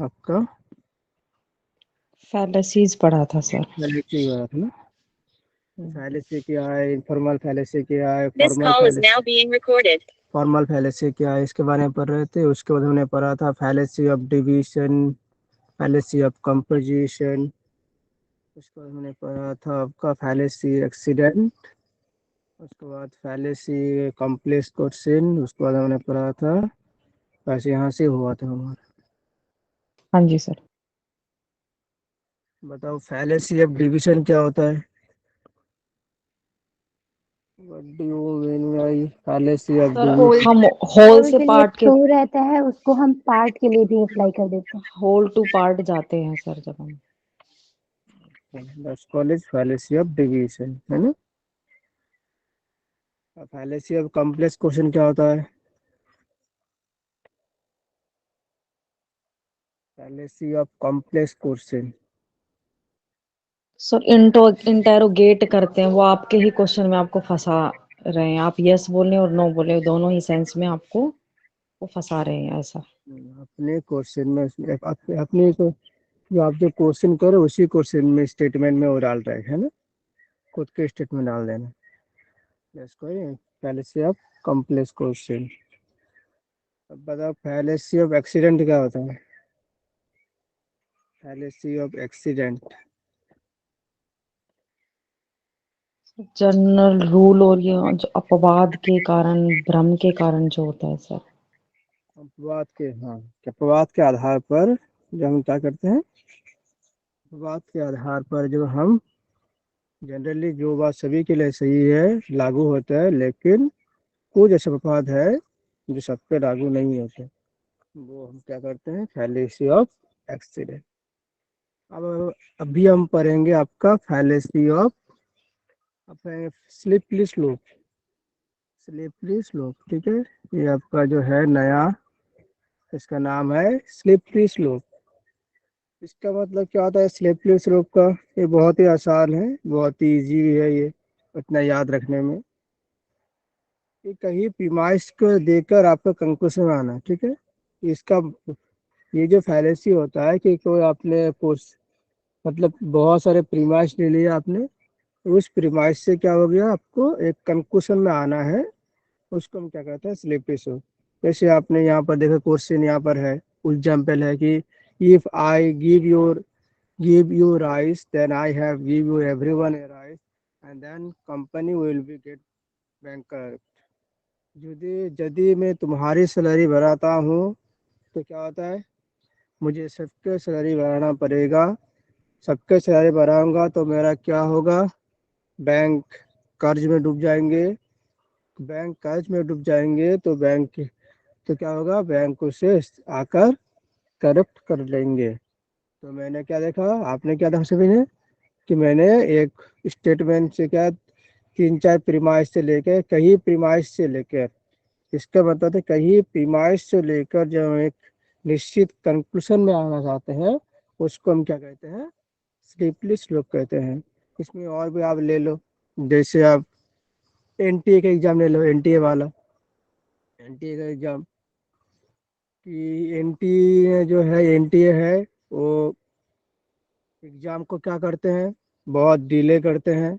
आपका फैलेसीज पढ़ा था सर। फैलेसी वाला था ना। फैलेसी क्या है, इनफॉर्मल फैलेसी क्या है, This formal call is fallacy, now being recorded. Formal fallacy क्या है, इसके बारे में पढ़ रहे थे। उसके बाद हमने पढ़ा था fallacy of division, fallacy of composition. उसके बाद हमने पढ़ा था आपका फैलेसी एक्सीडेंट। उसके बाद फैलेसी कॉम्प्लेक्स क्वेश्चन। उसके बाद हमने पढ़ा था, वैसे यहाँ से हुआ था हमारा। हाँ जी सर। बताओ फैलेसी ऑफ डिवीजन क्या होता है। What do you mean by fallacy of sir division. हम होल होल से के लिए पार्ट के टू रहता है, उसको हम पार्ट के लिए भी अप्लाई कर देते हैं। होल टू पार्ट जाते हैं सर जब हम। That's called as fallacy of division, है ना। फैलेसी ऑफ कॉम्प्लेक्स क्वेश्चन क्या होता है। Fallacy of complex question. Sir interrogate करते हैं, वो आपके ही क्वेश्चन में आपको फंसा रहे हैं, आप यस बोले और नो बोले दोनों ही सेंस में आपको वो फंसा रहे हैं ऐसा। अपने क्वेश्चन में अपने को जो आप जो क्वेश्चन करो उसी क्वेश्चन में स्टेटमेंट में वो डाल रहे हैं, है ना। खुद के स्टेटमेंट डाल देना। इसको फैलेसी ऑफ कॉम्प्लेक्स क्वेश्चन। अब बताओ फैलेसी ऑफ एक्सीडेंट क्या होता है। Fallacy of accident. General rule और ये जो अपवाद के कारण, भ्रम के कारण जो होता है सर। अपवाद के, हाँ, अपवाद के आधार पर जो हम क्या करते हैं, अपवाद के आधार पर जो हम जनरली जो बात सभी के लिए सही है लागू होता है, लेकिन कुछ ऐसे अपवाद है जो सब पे लागू नहीं होते, वो हम क्या करते हैं, फैलेसी ऑफ एक्सीडेंट। अब अभी हम पढ़ेंगे आपका फैलेसी ऑफ स्लिपली स्लोप। स्लिपली स्लोप, ठीक है। ये आपका जो है नया, इसका नाम है स्लिपरी स्लोप। इसका मतलब क्या होता है स्लिपरी स्लोप का। ये बहुत ही आसान है, बहुत ही इजी है ये उतना याद रखने में। ये कहीं प्रीमाइस को देकर आपका कंक्लूजन आना, ठीक है। इसका ये जो फैलेसी होता है कि कोई आपने पोस्ट मतलब बहुत सारे प्रीमाइस ले लिए आपने, उस प्रीमाइस से क्या हो गया, आपको एक कंक्लूजन में आना है, उसको हम क्या कहते हैं स्लिपरी स्लोप। जैसे आपने यहाँ पर देखा क्वेश्चन यहाँ पर है, एग्जाम्पल है कि if I give you rice, then I have give you everyone a rice, and then company will be get bankrupt। यदि यदि मैं तुम्हारी सैलरी बढ़ाता हूँ तो क्या होता है, मुझे सबके सैलरी बढ़ाना पड़ेगा। सबके सैलरी बढ़ाऊंगा तो मेरा क्या होगा, बैंक कर्ज में डूब जाएंगे। बैंक कर्ज में डूब जाएंगे तो बैंक तो क्या होगा, बैंक उसे आकर करप्ट कर लेंगे। तो मैंने क्या देखा, आपने क्या देखा सभी ने, कि मैंने एक स्टेटमेंट से क्या तीन चार प्रीमाइस से लेकर कई प्रीमाइस से लेकर, इसका मतलब है कई प्रीमाइस से लेकर जब हम एक निश्चित कंक्लूजन में आना चाहते हैं, उसको हम क्या कहते हैं, स्लीपली स्लोप कहते हैं। इसमें और भी आप ले लो, जैसे आप एनटीए का एग्जाम ले लो, एनटीए वाला, एनटीए का एग्जाम कि एनटीए जो है, एनटीए है वो एग्जाम को क्या करते हैं, बहुत डिले करते हैं।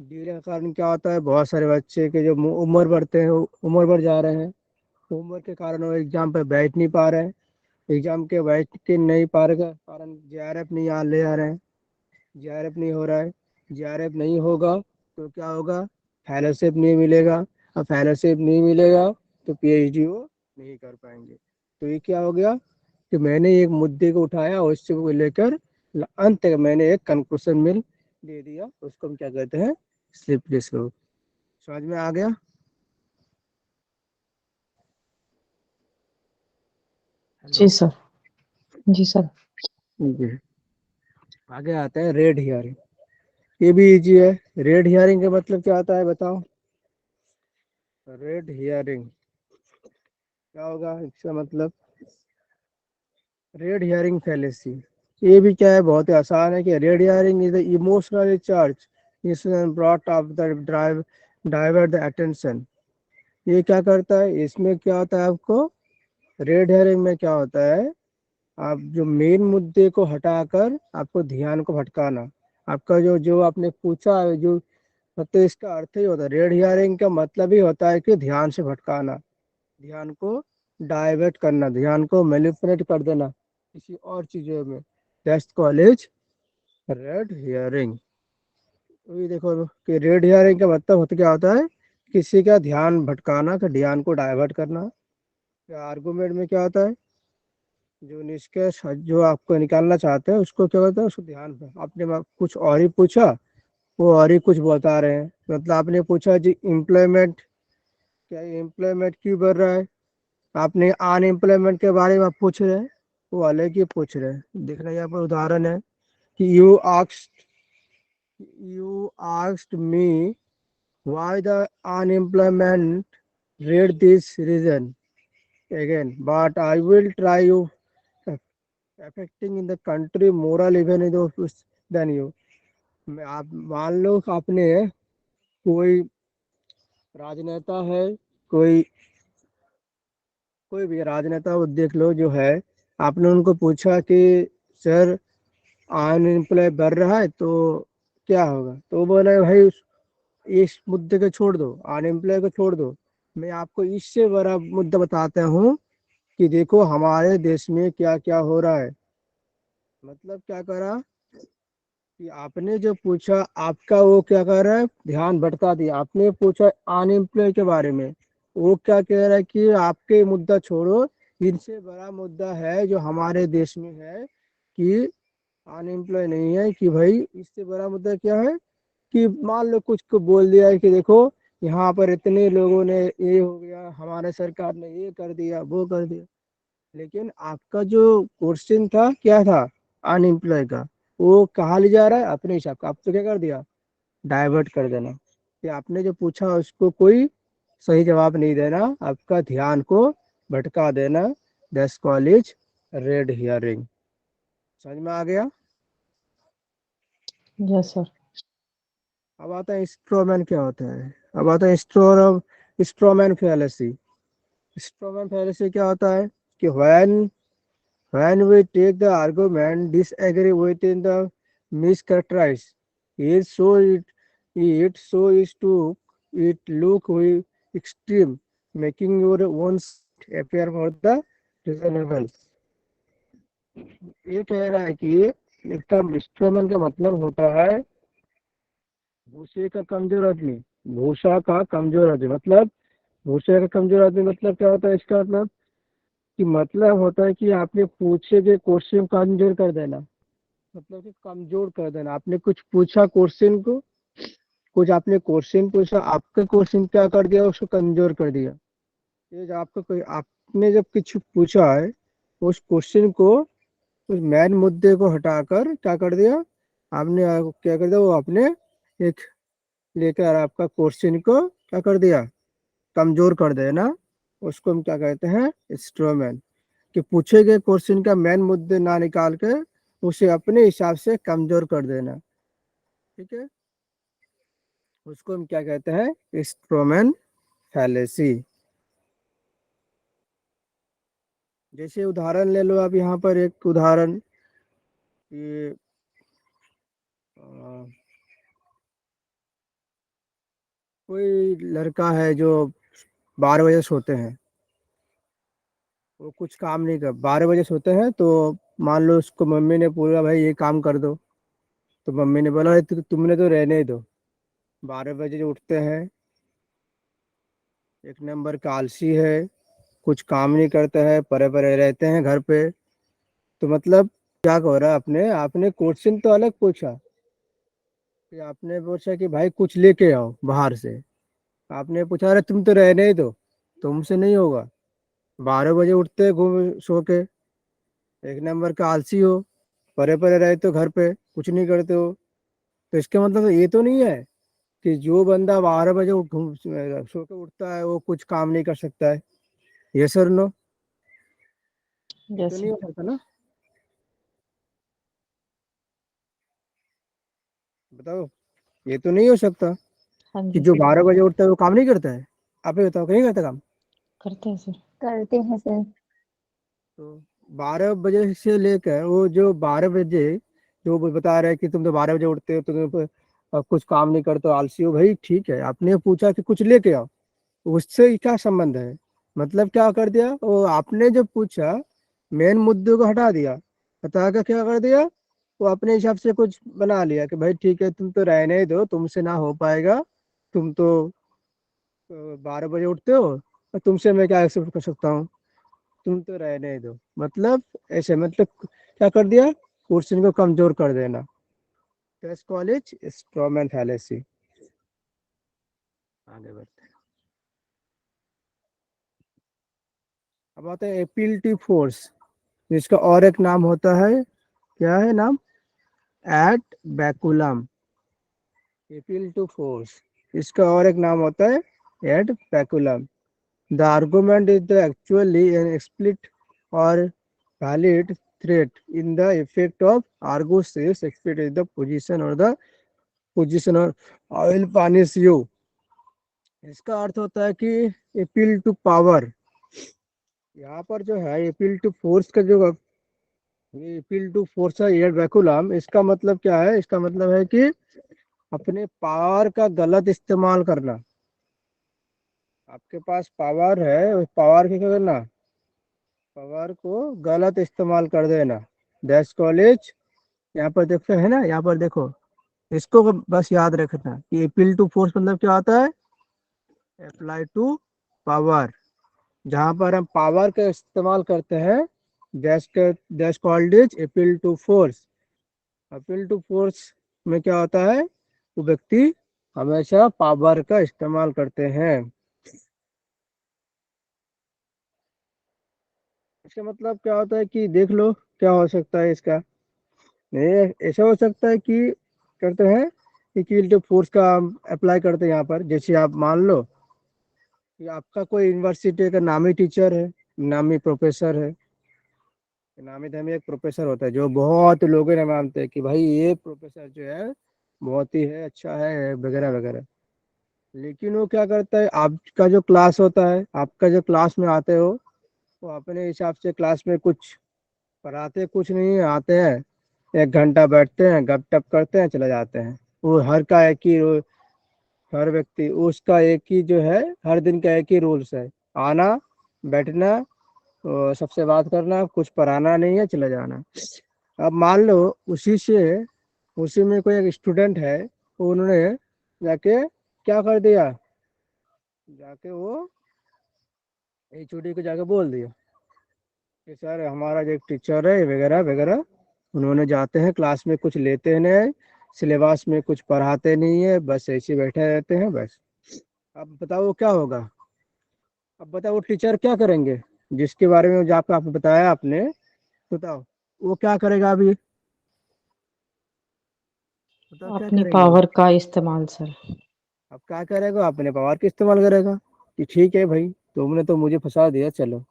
डिले का कारण क्या होता है, बहुत सारे बच्चे के जो उम्र बढ़ते हैं, उम्र बढ़ जा रहे हैं, उम्र के कारण वो एग्जाम पे बैठ नहीं पा रहे हैं। एग्जाम के बैठ के नहीं पा रहे का कारण जेआरएफ नहीं आ ले आ रहे हैं, जेआरएफ नहीं हो रहा है। जेआरएफ नहीं होगा तो क्या होगा, फेलोशिप नहीं मिलेगा। अब फेलोशिप नहीं मिलेगा तो पीएचडी वो नहीं कर पाएंगे। तो ये क्या हो गया कि मैंने एक मुद्दे को उठाया और उससे को लेकर अंत तक मैंने एक कंक्लूजन मिल दे दिया, उसको हम क्या कहते हैं, स्लिपरी स्लोप। समझ में आ गया। जी हेलो सर। जी सर। जी। आगे आता है रेड हियरिंग। ये भी इजी है। रेड हियरिंग का मतलब क्या आता है बताओ। रेड हियरिंग क्या होगा, इसका मतलब रेड हियरिंग फैलेसी। ये भी क्या है, बहुत ही आसान है कि red herring is the emotionally charge incident brought of the drive divert the attention. ये क्या करता है, इसमें क्या होता है आपको, रेड हियरिंग में क्या होता है आप जो मेन मुद्दे को हटाकर आपको ध्यान को भटकाना। आपका जो जो आपने पूछा है, जो तो इसका अर्थ ही होता है, रेड हियरिंग का मतलब ही होता है कि ध्यान से भटकाना, ध्यान को डाइवर्ट करना, ध्यान को मैनिपुलेट कर देना किसी और चीजों में। That's college red herring. तो ये देखो कि रेड हियरिंग का मतलब होता क्या होता है, किसी का ध्यान भटकाना, का ध्यान को डाइवर्ट करना। आर्गुमेंट में क्या होता है, जो निष्कर्ष जो आपको निकालना चाहते हैं उसको क्या होता है, उसको ध्यान पे आपने कुछ और ही पूछा, वो और ही कुछ बता रहे हैं। मतलब आपने पूछा जी एम्प्लॉयमेंट, क्या एम्प्लॉयमेंट क्यों बढ़ रहा है, आपने अनएम्प्लॉयमेंट के बारे में आप पूछ रहे हैं, वो अलग ही पूछ रहे हैं। देखना यहाँ पर उदाहरण है कि you asked me why the unemployment rate this reason again, but I will try you affecting in the country moral even than you। आप मान लो कि आपने कोई राजनेता है, कोई कोई भी राजनेता वो देख लो जो है, आपने उनको पूछा कि सर अनएम्प्लॉय बढ़ रहा है तो क्या होगा, तो वो बोले भाई इस मुद्दे को छोड़ दो, अनएम्प्लॉय को छोड़ दो, मैं आपको इससे बड़ा मुद्दा बताता हूँ कि देखो हमारे देश में क्या क्या हो रहा है। मतलब क्या करा कि आपने जो पूछा, आपका वो क्या कर रहा है, ध्यान भटका दिया। आपने पूछा अनएम्प्लॉय के बारे में, वो क्या कह रहा है कि आपके मुद्दा छोड़ो, इनसे बड़ा मुद्दा है जो हमारे देश में है कि अनएम्प्लॉय नहीं है, कि भाई इससे बड़ा मुद्दा क्या है कि मान लो कुछ को बोल दिया है कि देखो यहाँ पर इतने लोगों ने ये हो गया, हमारे सरकार ने ये कर दिया, वो कर दिया। लेकिन आपका जो क्वेश्चन था क्या था, अनएम्प्लॉय का, वो कहाँ ले जा रहा है, अपने हिसाब का। आप तो क्या कर दिया, डाइवर्ट कर देना, कि आपने जो पूछा उसको कोई सही जवाब नहीं देना, आपका ध्यान को भटका देना। That's college red herring. समझ में आ गया। Yes sir. अब आता है स्ट्रोमैन क्या होता है। अब आता है स्ट्रोमैन फैलेसी। स्ट्रोमैन फैलेसी क्या होता है कि when we take the argument disagree within the mischaracterize it, so is to it look we extreme, making your own appear more the reasonable। ये कह रहा है कि इसका स्ट्रोमैन का मतलब होता है भूसे का कमजोर आदमी, भूसा का कमजोर आदमी। मतलब भूसे का कमजोर आदमी मतलब क्या होता है, इसका मतलब कि मतलब होता है कि आपने पूछे गए क्वेश्चन कमजोर कर देना। मतलब कि कमजोर कर देना, आपने कुछ पूछा क्वेश्चन को, कुछ आपने क्वेश्चन पूछा, आपका क्वेश्चन क्या कर दिया, उसको कमजोर कर दिया। ये जो आपका कोई आपने जब कुछ पूछा है, उस क्वेश्चन को, उस मेन मुद्दे को हटाकर क्या कर दिया आपने, क्या कर दिया, वो आपने एक लेकर आपका क्वेश्चन को क्या कर दिया, कमजोर कर देना। उसको हम क्या कहते हैं, स्ट्रोमैन। कि पूछे गए क्वेश्चन का मेन मुद्दे ना निकाल के उसे अपने हिसाब से कमजोर कर देना। ठीक है, उसको हम क्या कहते हैं, स्ट्रोमैन फैलेसी। जैसे उदाहरण ले लो आप, यहाँ पर एक उदाहरण कि कोई लड़का है जो 12 बजे सोते हैं, वो कुछ काम नहीं कर, 12 बजे सोते हैं, तो मान लो उसको मम्मी ने बोला भाई ये काम कर दो, तो मम्मी ने बोला तुमने तो रहने ही दो। 12 बजे जो उठते हैं, एक नंबर का आलसी है, कुछ काम नहीं करते हैं, परे परे रहते हैं घर पे। तो मतलब क्या हो रहा है, आपने आपने क्वेश्चन तो अलग पूछा कि आपने पूछा कि भाई कुछ लेके आओ बाहर से, आपने पूछा अरे तुम तो रहने ही दो, तुमसे नहीं होगा। 12 बजे उठते हैं घूम सो के, एक नंबर का आलसी हो, परे परे रहते हो घर पे, कुछ नहीं करते हो। तो इसका मतलब ये तो नहीं है कि जो बंदा 12 बजे घूम सो के उठता है वो कुछ काम नहीं कर सकता है। ये सर नो, ये तो यस नहीं सर। हो सकता ना, बताओ। ये तो नहीं हो सकता हाँ कि जी जो सर। 12 बजे उठता है वो काम नहीं करता है। आप ही बताओ, कहीं करता काम। करते हैं सर। करते हैं सर। तो 12 बजे से लेकर वो जो 12 बजे जो वो बता रहे हैं कि तुम तो 12 बजे उठते हो, तुम कुछ काम नहीं करते हो, आलसी हो। भाई ठीक है, आपने पूछा कि कुछ लेके आओ, उससे क्या संबंध है? मतलब क्या कर दिया वो, आपने जो पूछा मेन मुद्दे को हटा दिया, हटा कर क्या कर दिया, वो अपने हिसाब से कुछ बना लिया कि भाई ठीक है तुम तो रहने ही दो, तुमसे ना हो पाएगा, तुम तो 12 बजे उठते हो, और तुमसे मैं क्या एक्सेप्ट कर सकता हूँ, तुम तो रहने ही दो। मतलब ऐसे, मतलब क्या कर दिया, क्वेश्चन को कमजोर कर देना। Test college strawman fallacy. आगे बढ़ते हैं। अब आते हैं अपील टू फोर्स, जिसका और एक नाम होता है, क्या है नाम, ad baculum. Appeal to force, इसका और एक नाम होता है ad baculum. The argument is the actually an explicit और valid threat in the effect of argus says explicit is the position or I will punish you। इसका अर्थ होता है कि अपील टू पावर। यहाँ पर जो है अपील टू फोर्स का जो, ये अपील टू फोर्स है एड वैकुलम, इसका मतलब क्या है, इसका मतलब है कि अपने पावर का गलत इस्तेमाल करना। आपके पास पावर है, उस पावर की क्या करना, पावर को गलत इस्तेमाल कर देना। दैट्स कॉलेज, यहाँ पर देखते है ना, यहाँ पर देखो, इसको बस याद रखना कि अपील टू फोर्स मतलब क्या होता है, अप्लाई टू पावर। जहां पर हम पावर का इस्तेमाल करते हैं, that's called is appeal to force. Appeal to force में क्या होता है, वो व्यक्ति हमेशा पावर का इस्तेमाल करते हैं। इसका मतलब क्या होता है कि देख लो क्या हो सकता है इसका, नहीं ऐसा हो सकता है कि करते हैं कि अपील टू फोर्स का अप्लाई करते हैं यहाँ पर। जैसे आप मान लो कि आपका कोई यूनिवर्सिटी का नामी टीचर है, नामी प्रोफेसर है, नामी धामी एक प्रोफेसर होता है जो बहुत लोगों ने मानते हैं कि भाई ये प्रोफेसर जो है बहुत ही है, अच्छा है, वगैरह वगैरह। लेकिन वो क्या करता है, आपका जो क्लास होता है, आपका जो क्लास में आते हो, वो अपने हिसाब से क्लास में कुछ पढ़ाते कुछ नहीं है, आते हैं 1 घंटा बैठते हैं, गप टप करते हैं, चले जाते हैं। वो हर का एक ही हर व्यक्ति उसका एक ही जो है, हर दिन का एक ही रूल्स है, आना, बैठना, और सबसे बात करना, कुछ पढ़ाना नहीं है, चले जाना। अब मान लो उसी में कोई एक स्टूडेंट है, उन्होंने जाके क्या कर दिया, जाके वो एचओडी को जाके बोल दिया कि सर हमारा जो एक टीचर है वगैरह वगैरह, उन्होंने जाते हैं क्लास में कुछ लेते नहीं, सिलेबस में कुछ पढ़ाते नहीं है, बस ऐसे बैठे रहते हैं बस। अब बताओ क्या होगा, अब बताओ वो टीचर क्या करेंगे, जिसके बारे में जो आपको बताया आपने, बताओ वो क्या करेगा अभी, बताओ क्या अपनी करेंगे वो। पावर का इस्तेमाल सर। अब क्या करेगा, अपने पावर का इस्तेमाल करेगा कि ठीक है भाई, तुमने तो मुझे फंसा दिया, चलो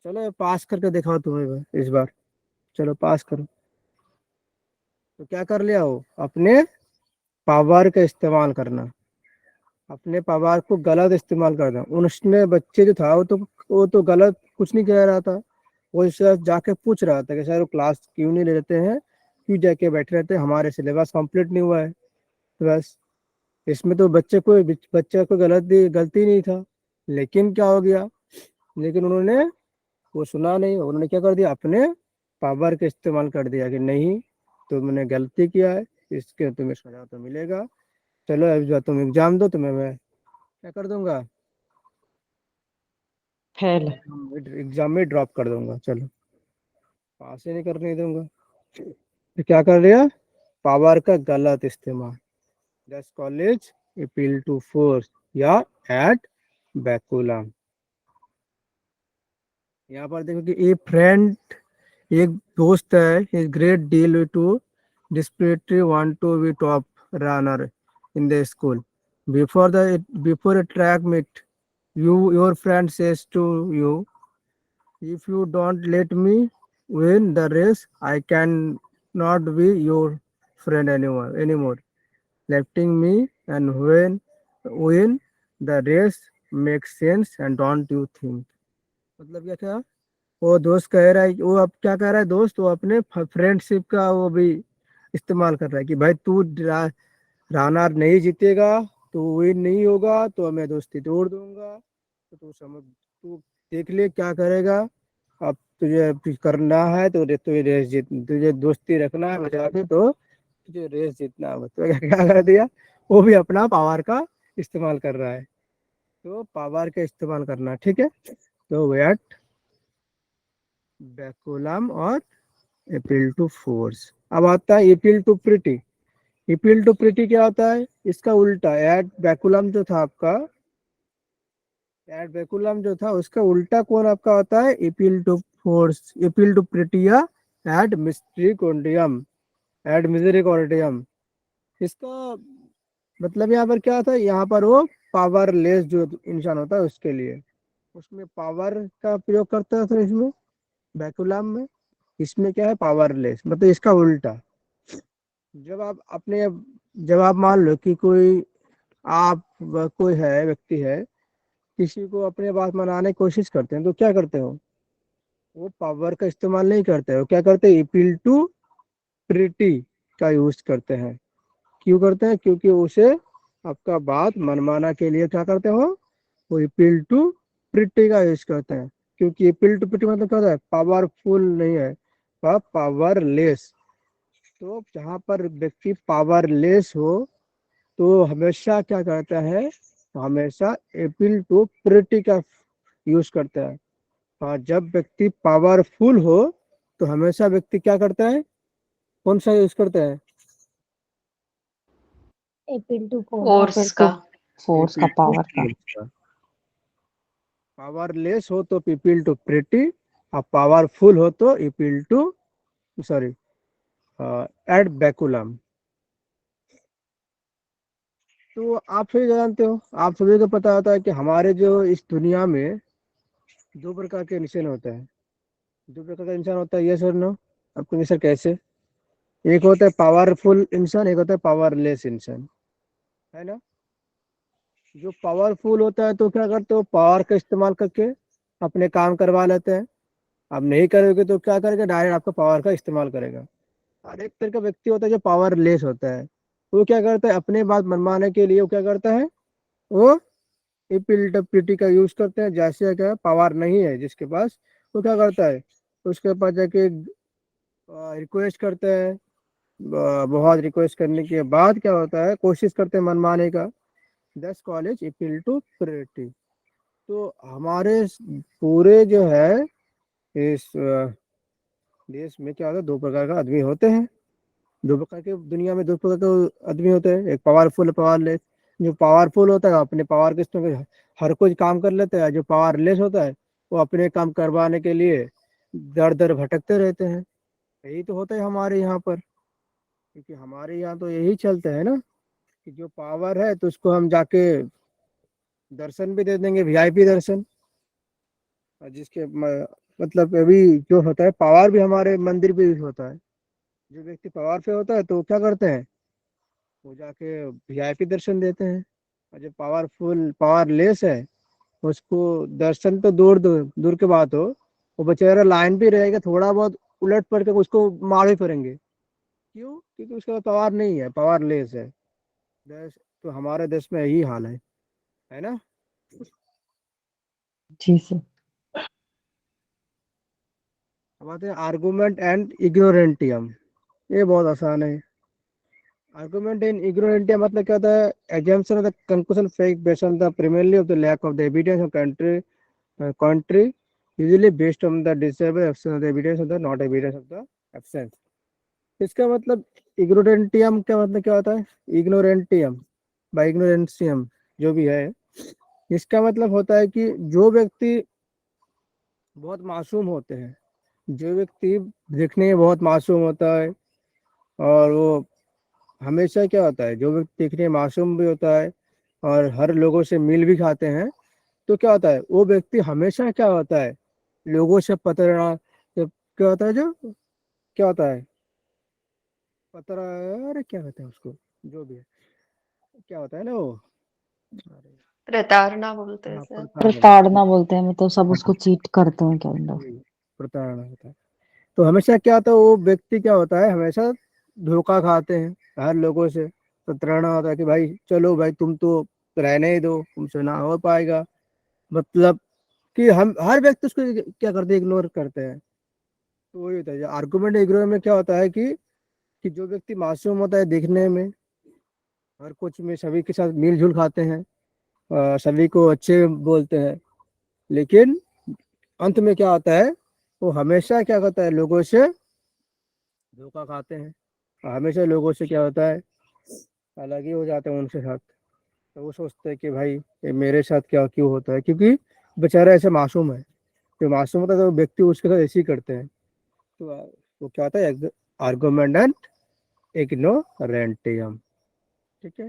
चलो पास करके दिखाओ तुम्हें इस बार, चलो पास करो। तो क्या कर लिया वो, अपने पावर का इस्तेमाल करना, अपने पावर को गलत इस्तेमाल करना। उसने बच्चे जो था वो तो गलत कुछ नहीं कह रहा था, वो सर जाके पूछ रहा था कि सर वो क्लास क्यों नहीं लेते हैं, क्यों जाके बैठे रहते हैं, हमारे सिलेबस कंप्लीट नहीं हुआ है। तो बस इसमें तो बच्चे को गलती नहीं था। लेकिन क्या हो गया, लेकिन उन्होंने वो सुना नहीं, उन्होंने क्या कर दिया, अपने पावर का इस्तेमाल कर दिया कि नहीं, तुमने गलती किया है, इसके तुम्हें सजा तो मिलेगा, चलो अब जो तुम एग्जाम दो, तुम्हें मैं क्या कर दूंगा, फेल। एग्जाम में ड्रॉप कर दूंगा, चलो पास ही नहीं करने दूंगा। तो क्या कर लिया, पावर का गलत इस्तेमाल। This called appeal to force या एट बैकुलम। यहाँ पर देखो कि ए फ्रेंड, एक दोस्त है, इज ग्रेट डील टू डिस्प्लेटरी want to be top runner in the school before a track meet, your friend says to you, if you don't let me win the race, I can not be your friend anymore, letting me and when win the race makes sense and don't you think। मतलब क्या क्या, वो दोस्त कह रहा है, वो अब क्या कह रहा है दोस्त, वो अपने फ्रेंडशिप का वो भी इस्तेमाल कर रहा है कि भाई तू राना नहीं जीतेगा, तो विन नहीं होगा तो मैं दोस्ती तोड़ दूंगा, तो तू समझ, तू देख ले क्या करेगा। अब तुझे कुछ करना है तो तुझे रेस जीत, तुझे दोस्ती रखना है बचा के, तो तुझे रेस जीतना है। तो क्या कर दिया, वो भी अपना पावर का इस्तेमाल कर रहा है। तो पावर का इस्तेमाल करना ठीक है। तो वेट, बैकुलम और अपील टू फोर्स। अब आता है appeal to pretty. Appeal to pretty क्या होता है, इसका उल्टा। एट बैकुलम जो था आपका, एट बैकुलम जो था उसका उल्टा कौन आपका होता है, appeal to force, appeal to pity ad misericordiam, ad misericordiam. इसका मतलब यहाँ पर क्या होता है, यहाँ पर वो पावरलेस जो इंसान होता है उसके लिए, उसमें पावर का प्रयोग करता है। तो इसमें बैकुलम में, इसमें क्या है, पावरलेस, मतलब इसका उल्टा। जब आप अपने, जब आप मान लो कि कोई, आप कोई है, व्यक्ति है, किसी को अपने बात मनाने की कोशिश करते हैं, तो क्या करते हो, वो पावर का इस्तेमाल नहीं करते हो, क्या करते हैं, अपील टू प्रिटी का यूज करते हैं। क्यों करते हैं, क्योंकि उसे आपका बात मनवाना के लिए क्या करते हो, वो अपील टू प्रिटी का यूज करते हैं। क्योंकि अपील टू प्रिटी मतलब क्या होता है, पावरफुल नहीं है, पावरलेस। तो जहाँ पर व्यक्ति पावरलेस हो, तो हमेशा क्या करता है, तो हमेशा अपील टू प्रिटी का यूज करता है। और जब व्यक्ति पावरफुल हो, तो हमेशा व्यक्ति क्या करता है, कौन सा यूज करता है, अपील टू फोर्स का, फोर्स का, अपील टू पावर का। फोर्स का। पावरलेस हो तो अपील टू प्रिटी, और पावरफुल हो तो अपील टू, सॉरी, एड बैकुलम। तो आप सभी जानते हो, आप सभी को पता होता है कि हमारे जो इस दुनिया में दो प्रकार के इंसान होते हैं। दो प्रकार का इंसान होता है, ये सर नो, आपको नहीं सर कैसे, एक होता है पावरफुल इंसान, एक होता है पावरलेस इंसान, है ना। जो पावरफुल होता है तो क्या करते हो, पावर का इस्तेमाल करके अपने काम करवा लेते हैं। आप नहीं करोगे तो क्या करेगा, डायरेक्ट आपका पावर का इस्तेमाल करेगा। और एक तरह का व्यक्ति होता है जो पावरलेस होता है, वो क्या करता है, अपने बात मनवाने के लिए वो क्या करता है, वो पीटी का यूज करते हैं। जैसे क्या पावर नहीं है जिसके पास, वो क्या करता है, उसके पास जाके रिक्वेस्ट करते हैं। बहुत रिक्वेस्ट करने के बाद क्या होता है, कोशिश करते हैं मनवाने का। दस कॉलेज अपील टू प्रिटी। तो हमारे पूरे जो है इस देश में क्या होता है, दो प्रकार का आदमी होते हैं। दो प्रकार के, दुनिया में दो प्रकार के आदमी होते हैं, एक पावरफुल, पावरलेस। जो पावरफुल होता है अपने पावर के इस्तेमाल हर कोई काम कर लेता है। जो पावरलेस होता है वो अपने काम करवाने के लिए दर दर भटकते रहते हैं। यही तो होता है हमारे यहाँ पर, क्योंकि हमारे यहाँ तो यही चलता है ना, कि जो पावर है तो उसको हम जाके दर्शन भी दे देंगे, वीआईपी दर्शन। और जिसके मतलब अभी जो होता है पावर भी हमारे मंदिर पे भी होता है। जो व्यक्ति पावर पे होता है तो क्या करते हैं, वो जाके वीआईपी दर्शन देते हैं। और जो पावरफुल, पावरलेस है, उसको दर्शन तो दूर दूर दूर की बात हो, वो बेचारा लाइन भी रहेगा, थोड़ा बहुत उलट पड़ के उसको मार भी पड़ेंगे। क्यों, क्योंकि उसका पावर नहीं है, पावरलेस है। देश, तो हमारे देश में यही हाल है ना। जी सर। अब आते हैं आर्गुमेंट एंड इग्नोरेंटियम। ये बहुत आसान है। आर्गुमेंट इन इग्नोरेंटियम मतलब क्या होता है, assumption of the conclusion fake based on the primarily of the lack of the evidence of country usually based on the disable absence of the evidence of the not evidence of the absence। इसका मतलब इग्नोरेंटियम का मतलब क्या होता है, इग्नोरेंटियम bye इग्नोरेंसियम जो भी है, इसका मतलब होता है कि जो व्यक्ति बहुत मासूम होते हैं, जो व्यक्ति दिखने में बहुत मासूम होता है, और वो हमेशा क्या होता है, जो व्यक्ति दिखने में मासूम भी होता है और हर लोगों से मिल भी खाते हैं, तो क्या होता है, वो व्यक्ति हमेशा क्या होता है, लोगों से पतरा, क्या होता है, जो क्या होता है, पतरा, अरे क्या कहते हैं उसको, जो भी है, क्या होता है ना वो, अरे प्रताड़ना बोलते हैं हाँ, सर। प्रताड़ना। प्रताड़ना बोलते हैं, मतलब सब उसको चीट करते हैं काइंड ऑफ। प्रताड़ना होता है। तो हमेशा क्या होता है, वो व्यक्ति क्या होता है, हमेशा धोखा खाते हैं हर लोगों से। प्रताड़ना होता है कि भाई चलो भाई तुम तो रहने ही दो, तुमसे ना हो पाएगा। मतलब कि हम हर व्यक्ति उसको क्या करते हैं, इग्नोर करते हैं। तो वही होता है आर्गुमेंट इग्नोर में, क्या होता है कि जो व्यक्ति मासूम होता है दिखने में, हर कुछ में सभी के साथ मिलजुल खाते हैं, सभी को अच्छे बोलते हैं, लेकिन अंत में क्या होता है, वो हमेशा क्या करता है, लोगों से धोखा खाते हैं। और हमेशा लोगों से क्या होता है, अलग ही हो जाते हैं उनके साथ। तो वो सोचते हैं कि भाई ये मेरे साथ क्या क्यों होता है, क्योंकि बेचारा ऐसे मासूम है। जो मासूम होता है तो व्यक्ति उसके साथ ऐसे ही करते हैं। तो वो क्या होता है, आर्गुमेंट एंड इग्नोरेंटियम। ठीक है,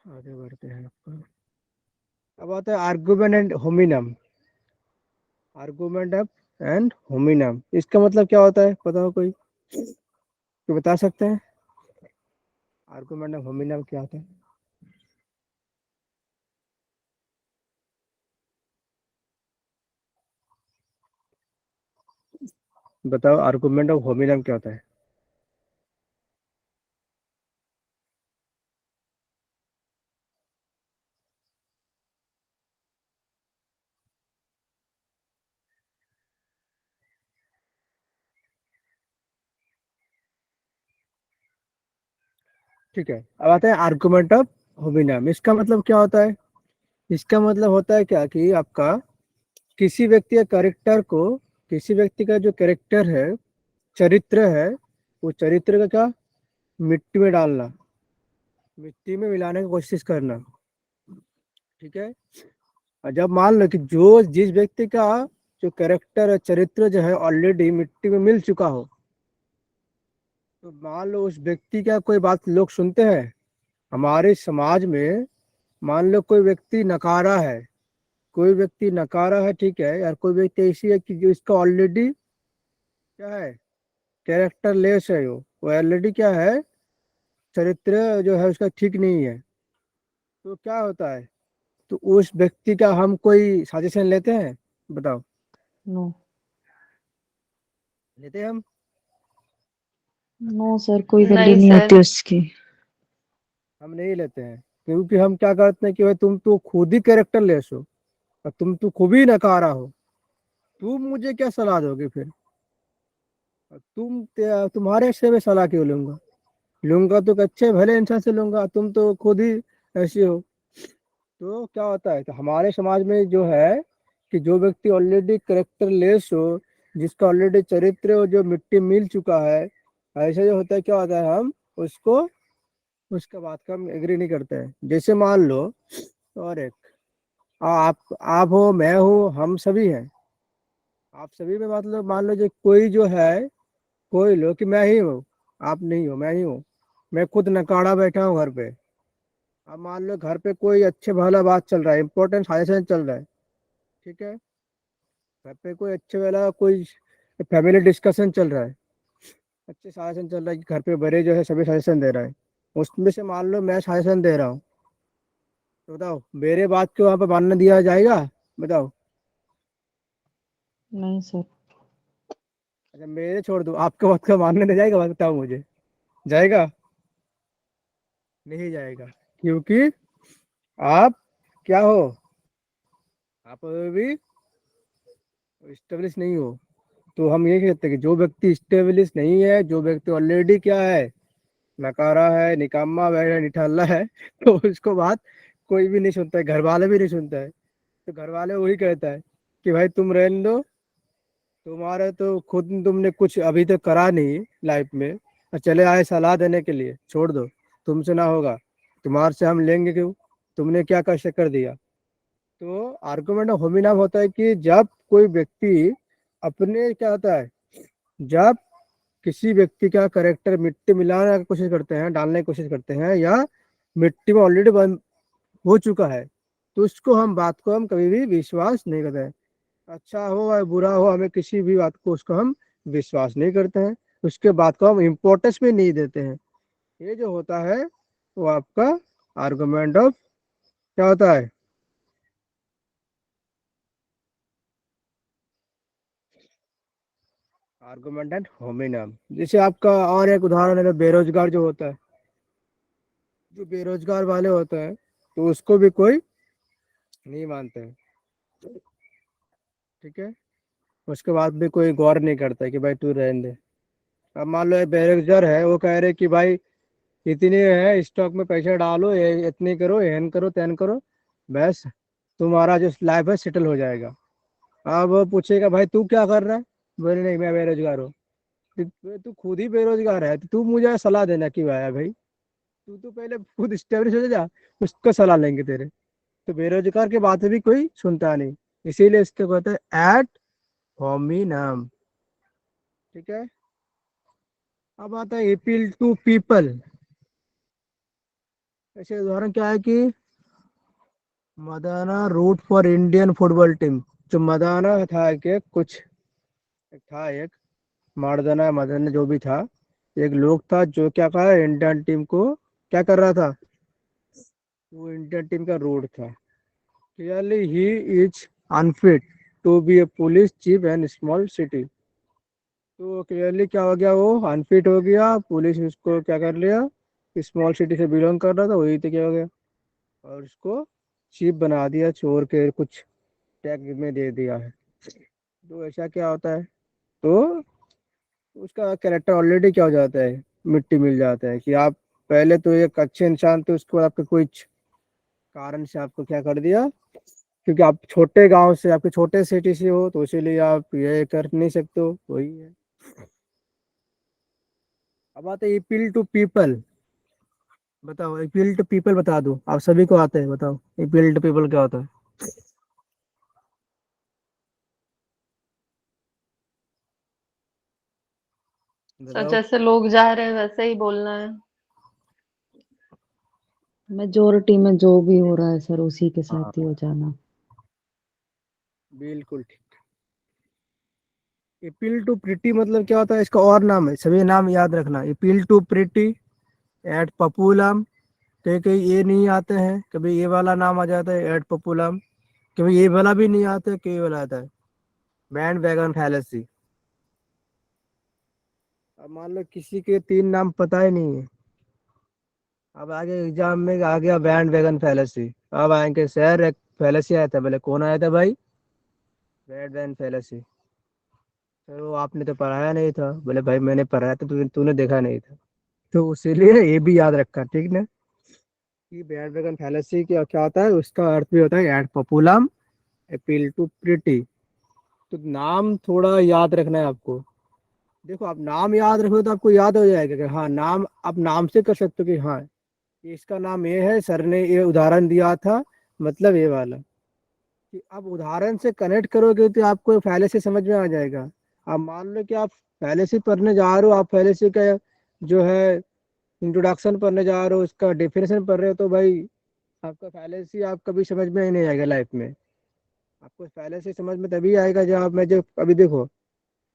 आगे बढ़ते हैं आपका। अब आता है argument and hominem. Argument and hominem, इसका मतलब क्या होता है, पता हो कोई तो बता सकते हैं। आर्गुमेंट एंड होमिनम क्या होता है? बताओ, आर्गुमेंट ऑफ होमिनम क्या होता है? ठीक है, अब आते हैं आर्गुमेंट ऑफ होमिनम। इसका मतलब क्या होता है? इसका मतलब होता है क्या कि आपका किसी व्यक्ति का कैरेक्टर को, किसी व्यक्ति का जो कैरेक्टर है, चरित्र है, वो चरित्र का क्या, मिट्टी में डालना, मिट्टी में मिलाने की कोशिश करना। ठीक है, और जब मान लो कि जो जिस व्यक्ति का जो कैरेक्टर है, चरित्र जो है ऑलरेडी मिट्टी में मिल चुका हो, तो मान लो उस व्यक्ति का कोई बात लोग सुनते हैं हमारे समाज में। मान लो कोई व्यक्ति नकारा है, कोई व्यक्ति नकारा है, ठीक है यार, कोई व्यक्ति ऐसी है कि जो इसका ऑलरेडी क्या है, कैरेक्टर लेस है, वो ऑलरेडी क्या है, चरित्र जो है उसका ठीक नहीं है। तो क्या होता है, तो उस व्यक्ति का हम कोई सजेशन लेते हैं? बताओ, नो। लेते हैं हम? नो सर, कोई वैल्यू नहीं नहीं सर। होती उसकी। हम नहीं लेते हैं, क्योंकि हम क्या करते हैं कि भाई तुम तो खुद ही कैरेक्टर लेस हो, और तुम तो खुद ही नकारा हो, तुम मुझे क्या सलाह दोगे फिर? और तुम्हारे से मैं सलाह क्यों लूंगा? लूंगा तो एक अच्छे भले इंसान से लूंगा, तुम तो खुद ही ऐसे हो। तो क्या होता है, तो हमारे समाज में जो है कि जो व्यक्ति ऑलरेडी करेक्टर लेस हो, जिसका ऑलरेडी चरित्र हो जो मिट्टी मिल चुका है, ऐसे जो होता है, क्या होता है, हम उसको, उसका बात का हम एग्री नहीं करते हैं। जैसे मान लो, और एक आप हो, मैं हूँ, हम सभी हैं। आप सभी में मतलब मान लो जो कोई जो है, कोई लो कि मैं ही हूँ, आप नहीं हो, मैं ही हूँ। मैं खुद नकाड़ा बैठा हूँ घर पे। अब मान लो घर पे कोई अच्छे भला बात चल रहा है, इंपॉर्टेंट सजेशन चल रहा है। ठीक है, घर पे कोई अच्छे वाला कोई फैमिली डिस्कशन चल रहा है, अच्छे सजेशन चल रहा है कि घर पे बड़े जो है सभी सजेशन दे रहा है। उसमें से मान लो मैं सजेशन दे रहा हूँ, तो बताओ मेरे बात को वहाँ पे मानने दिया जाएगा? बताओ। नहीं सर। अच्छा, मेरे छोड़ दो, आपके बात को मानने दिया जाएगा? बताओ मुझे, जाएगा? नहीं जाएगा, क्योंकि आप क्या हो, आप अभी भी स्टेब्लिश नहीं हो। तो हम ये कहते हैं कि जो व्यक्ति स्टेब्लिश नहीं है, जो व्यक्ति ऑलरेडी क्या है, नकारा है, निकम्मा है, निठल्ला है, तो उसको बात कोई भी नहीं सुनता है, घर वाले भी नहीं सुनता है। तो घर वाले वही कहता है कि भाई तुम रहने दो, तुम्हारे तो खुद तुमने कुछ अभी तक करा नहीं लाइफ में, और चले आए सलाह देने के लिए, छोड़ दो, तुमसे ना होगा, तुम्हारे से हम लेंगे क्यों, तुमने क्या कष्ट कर दिया। तो आर्गुमेंट ऑफ होमिनम होता है कि जब कोई व्यक्ति अपने क्या होता है, जब किसी व्यक्ति का करेक्टर मिट्टी मिलाने की कोशिश करते हैं, डालने की कोशिश करते हैं, या मिट्टी में ऑलरेडी बंद हो चुका है, तो उसको हम बात को हम कभी भी विश्वास नहीं करते हैं। अच्छा हो या बुरा हो, हमें किसी भी बात को उसको हम विश्वास नहीं करते हैं, उसके बात को हम इम्पोर्टेंस भी नहीं देते हैं। ये जो होता है वो आपका आर्गुमेंट ऑफ क्या होता है, आर्गुमेंट एंड होमिनम। जैसे आपका और एक उदाहरण है, बेरोजगार जो होता है, जो बेरोजगार वाले होते हैं, तो उसको भी कोई नहीं मानते हैं, ठीक है। उसके बाद भी कोई गौर नहीं करता है कि भाई तू रहने दे। अब मान लो एक बेरोजगार है, वो कह रहे कि भाई इतने है स्टॉक में पैसे डालो, ये इतने करो, एहन करो, तैन करो, बस तुम्हारा जो लाइफ है सेटल हो जाएगा। अब वो पूछेगा भाई तू क्या कर रहा है, बोले नहीं मैं बेरोजगार हूँ। तू खुद ही बेरोजगार है, तो तू मुझे सलाह देना क्यों आया भाई? तू तो पहले खुद स्टेब्लिश हो जा, उसको सलाह लेंगे तेरे। तो बेरोजगार की बात भी कोई सुनता नहीं, इसीलिए इसके कहते हैं एट होमिनम, ठीक है। अब आता है अपील टू पीपल। ऐसे उदाहरण क्या है कि मदाना root for Indian football team. जो मदाना था कि कुछ एक था, एक मर्दाना मदन जो भी था, एक लोग था जो क्या कहा इंडियन टीम को क्या कर रहा था, वो इंडियन टीम का रूट था। Clearly he is unfit to be a police chief and small city. तो क्लियरली क्या हो गया, वो अनफिट हो गया, पुलिस उसको क्या कर लिया, स्मॉल सिटी से बिलोंग कर रहा था, वही तो क्या हो गया, और उसको चीफ बना दिया, चोर के कुछ टैग में दे दिया है। तो ऐसा क्या होता है, तो उसका कैरेक्टर ऑलरेडी क्या हो जाता है, मिट्टी मिल जाता है। कि आप पहले तो एक अच्छे इंसान थे, उसको आपके कुछ कारण से आपको क्या कर दिया, क्योंकि आप छोटे गांव से, आपके छोटे सिटी से हो, तो इसीलिए आप ये कर नहीं सकते हो, वही है। अब आते हैं अपील टू पीपल। बताओ अपील टू पीपल, बता दो आप सभी को आते हैं, बताओ अपील टू पीपल क्या होता है? सर बताओ। जैसे लोग जा रहे हैं वैसे ही बोलना है। मेजोरिटी में जो भी हो रहा है सर उसी के साथ ही हाँ हो जाना। बिल्कुल ठीक। अपील टू प्रिटी मतलब क्या होता है, इसका और नाम है, सभी नाम याद रखना। अपील टू प्रिटी, एट पपूलम, कहीं कहीं ये नहीं आते हैं, कभी ये वाला नाम आ जाता है एट पपूलम, कभी ये वाला भी नहीं आता है, कई वाला आता है बैंड वैगन फैलेसी। अब मान लो किसी के तीन नाम पता ही नहीं है, अब आगे एग्जाम में आ गया बैंड वैगन फैलेसी। अब आएंगे सर एक फैलेसी आया था, बोले कौन आया था भाई, बैंड वैगन फैलेसी। सर वो आपने तो पढ़ाया नहीं था, बोले भाई मैंने पढ़ाया था, तूने देखा नहीं था। तो इसीलिए ये भी याद रखा, ठीक ना, कि बैंड वैगन फैलेसी क्या क्या होता है, उसका अर्थ भी होता है एड पॉपुलम अपील टू प्रिटी। तो नाम थोड़ा याद रखना है आपको। देखो आप नाम याद रखो तो आपको याद हो जाएगा कि हाँ नाम, आप नाम से कर सकते हो कि हाँ ये इसका नाम ये है, सर ने ये उदाहरण दिया था, मतलब ये वाला। कि आप उदाहरण से कनेक्ट करोगे तो आपको पहले से समझ में आ जाएगा। आप मान लो कि आप पहले से पढ़ने जा रहे हो, आप पहले से का जो है इंट्रोडक्शन पढ़ने जा रहे हो, उसका डेफिनेशन पढ़ रहे हो, तो भाई आपका पहले से आप कभी समझ में ही नहीं आएगा लाइफ में। आपको पहले से समझ में तभी आएगा जब आप, मैं जो अभी देखो,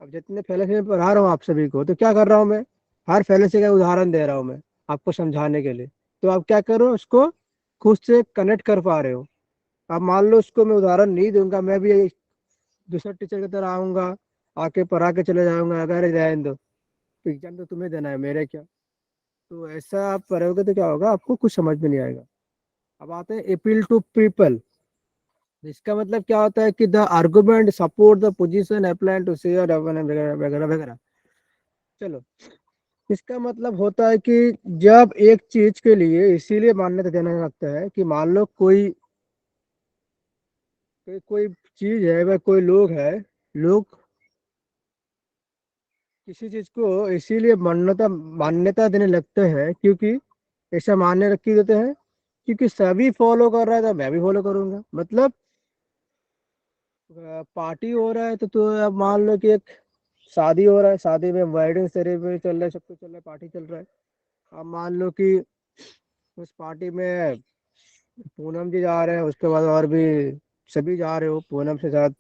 अब जितने पहले से मैं पढ़ा रहा हूँ आप सभी को, तो क्या कर रहा हूँ मैं, हर पहले से का उदाहरण दे रहा हूँ मैं आपको समझाने के लिए। तो आप क्या करो, उसको खुद से कनेक्ट कर पा रहे हो। अब मान लो उसको मैं उदाहरण नहीं दूंगा, मैं भी एक दूसरा टीचर की तरह आऊंगा, आके पढ़ा के चले जाऊंगा, अगर रहने दो, तो एग्जाम तो तुम्हें देना है, मेरे क्या। तो ऐसा आप करोगे तो क्या होगा, आपको कुछ समझ में नहीं आएगा। अब आते हैं अपील टू पीपल। इसका मतलब क्या होता है कि the argument support the position applied to share वगैरह वगैरह वगैरह। चलो, इसका मतलब होता है कि जब एक चीज के लिए इसीलिए मान्यता देना लगता है कि मान लो कोई चीज है वह कोई लोग है, लोग किसी चीज को इसीलिए मान्यता मान्यता देने लगते हैं क्योंकि ऐसा मान्य रखी देते हैं, क्योंकि सभी फॉलो कर रहा है तो मैं भी फॉलो करूंगा। मतलब पार्टी हो रहा है तो अब मान लो कि एक शादी हो रहा है, शादी में वेडिंग सेरेमनी चल रहा है, सब कुछ चल रहा है, पार्टी चल रहा है। अब मान लो कि उस पार्टी में पूनम जी जा रहे हैं, उसके बाद और भी सभी जा रहे हो पूनम के साथ।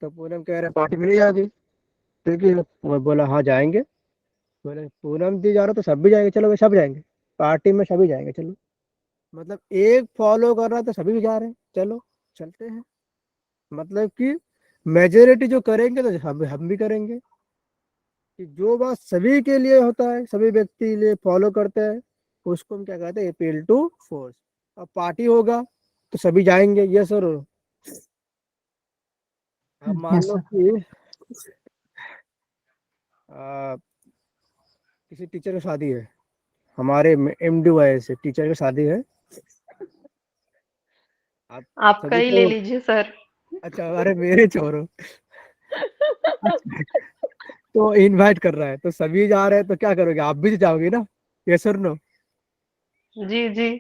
तो पूनम कह रहे हैं पार्टी में नहीं जाती, ठीक है, मैं बोला हाँ जाएंगे। बोले पूनम जी जा रहे हो तो सब भी जाएंगे, चलो भाई सब जाएंगे, पार्टी में सभी जाएंगे चलो। मतलब एक फॉलो कर रहा है तो सभी भी जा रहे हैं, चलो चलते हैं। मतलब कि मेजोरिटी जो करेंगे तो हम भी करेंगे। कि जो बात सभी के लिए होता है, सभी व्यक्ति के लिए फॉलो करते हैं, उसको हम क्या कहते हैं, अपील टू फोर्स। अब पार्टी होगा तो सभी जाएंगे, यस और नो। अब मान यस लो सर। कि आ, किसी टीचर की शादी है, हमारे MDY से टीचर की शादी है। आप आपका सभी ही ले को, लीजिए सर। अच्छा अरे मेरे छोरो, तो इनवाइट कर रहा है तो सभी जा रहे हैं, तो क्या करोगे, आप भी तो जाओगे ना, यस और नो। जी जी।